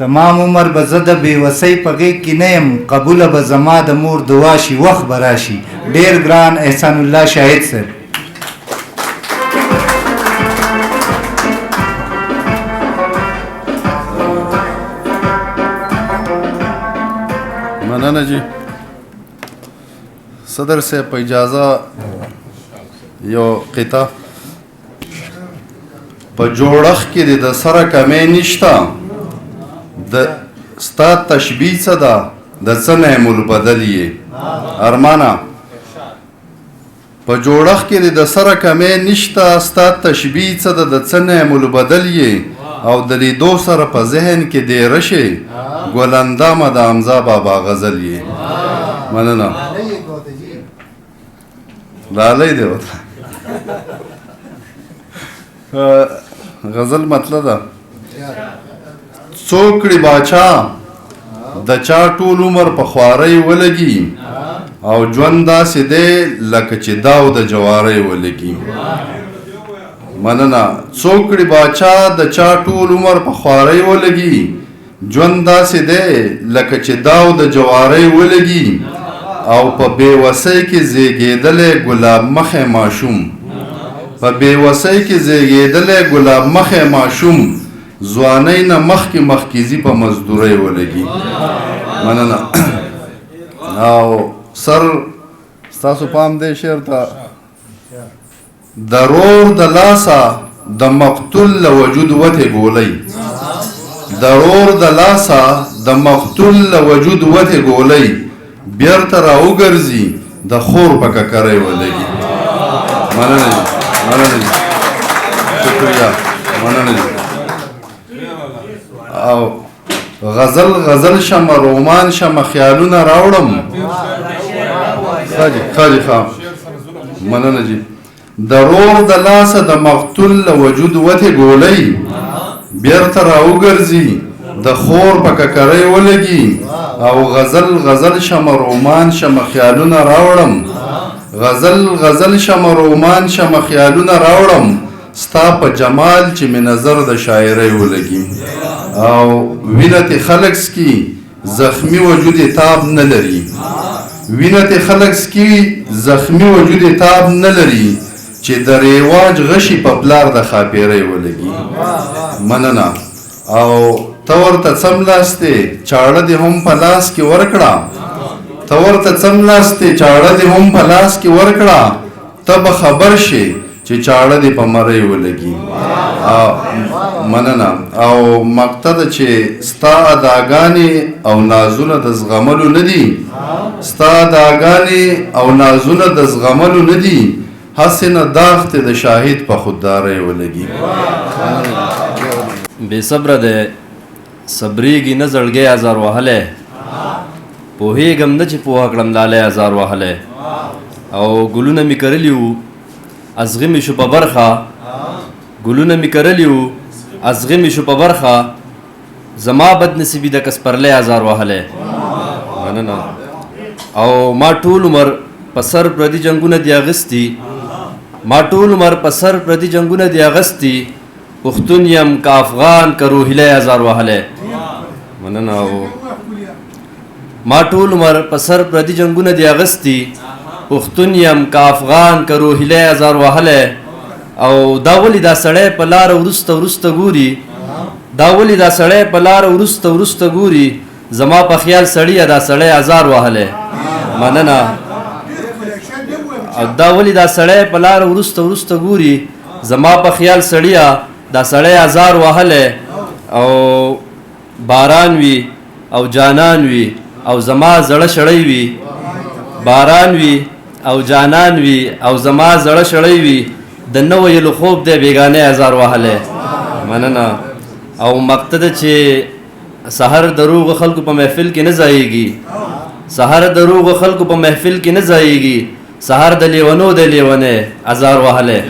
تمام عمر به زه د بېوسۍ په غېږ کې نه یم، قبوله به زما د مور دعا شي، وخت به راشي. ډېر ګران احسان الله شاهد صاحب. مننه جی. صدر صاحب په اجازه یو قطعه. په جوړښت کې د سره کمی نشته، د ستا تشبیه څه ده، د څه نعم البدل یې ارمانه. په جوړښت کې د سره کمی نشته، ستا تشبیه څه ده، د څه نعم البدل یې، او د لیدو سره په ذهن کې دیره شي، ګلندامه د حمزه بابا غزل یې. مننه. لالی دی ورته غزل مطلب ده. څوکړي باچا د چا ټول عمر په خوارۍ ولګي، او ژوند داسې دی لکه چې داو د جوارۍ ولګي. مننه. څوکړي باچا د چا ټول عمر په خوارۍ ولګي، ژوند داسې دی لکه چې داو د جوارۍ ولګي، او په بېوسۍ کې زیږېدلی ګلاب مخی ماشوم، په بېوسۍ کې زیږېدلی ګلاب مخی ماشوم، ځوانۍ نه مخکې مخکیزي په مزدورۍ ولګي. مننه. او سر ستاسو پام دی شعر ته. ضرور د لاسه د مقتول له وجود وتې ګولۍ، ضرور د لاسه د مقتول له وجود وتې ګولۍ، بیرته راوګرځي د خور په ککرۍ ولګي. مننه جي. مننه جي. شکریه. مننه جي. او غزل غزل شمه، رومان شمه، خیالونه راوړم. خاجي خام. مننه جي. ضرور د لاسه د مقتول له وجود وتې ګولۍ، بیرته راوګرځي د خور په ککرۍ ولګي، او غزل غزل شمه، رومان شمه، خیالونه راوړم. غزل غزل شمه، رومان شمه، خیالونه راوړم، ستا په جمال چې مې نظر د شاعرۍ ولګي. او وینه تی خلق سکي زخمی وجود تاب نه لري، وینه تی خلق سکي زخمی وجود تاب نه لري، چې د رواج غشي په پلار د خاپیرۍ ولګي. مننه. او ته ورته څملاستې چاړه دې هم په لاس کې ورکړه، ته ورته څملاستې چاړه دې هم په لاس کې ورکړه، ته به خبر شې چې چاړه دې په مرۍ ولګي. مننه. او مقطع ده چې ستا اداګانې او نازونه د زغملو نه دي، ستا اداګانې او نازونه د زغملو نه دي، هسې نه داغ ته د شاهد په خوددارۍ ولګي. بې صبره دی، صبرېږي نه زړګی ازار وهلی، پوهېږم نه چې پوهه کړم لالی ازار وهلی، او ګلونه مې کرلي وو ازغې مې شو په برخه، ګلونه مې کرلي وو ازغې مې شو په برخه، زما بد نصیبي د کسپرلی ازار وهلی. مننه. او ما ټول عمر په سر پردي جنګونه دي اغستي، ما ټول عمر په سر پردي جنګونه دي اغستي، پښتون یم که افغان که روهیلی ازار وهلی. مننه. او ما ټول عمر په سر پردي جنګونه دي اغستي، پښتون یم که افغان که روهیلی ازار وهلی، او دا ولې دا سړی په لاره وروسته وروسته ګوري، دا ولې دا سړی په لاره وروسته وروسته ګوري، زما په خیال سړیه دا سړی ازار وهلی. مننه. او دا ولې دا سړی په لاره وروسته وروسته ګوري، زما په خیال سړیه دا سړی ازار وهلی، او باران وي او جانان وي او زما زړه شړی وي، باران وي او جانان وي او زما زړه شړی وي، د نه ویلو خوب دی بیګانې ازار وهلی. مننه. او مقطع ده چې سحر دروغ خلکو په محفل کې نه ځایږي، سحر دروغ خلکو په محفل کې نه ځایږي، سحر د لیونو د لیونې ازار وهلی.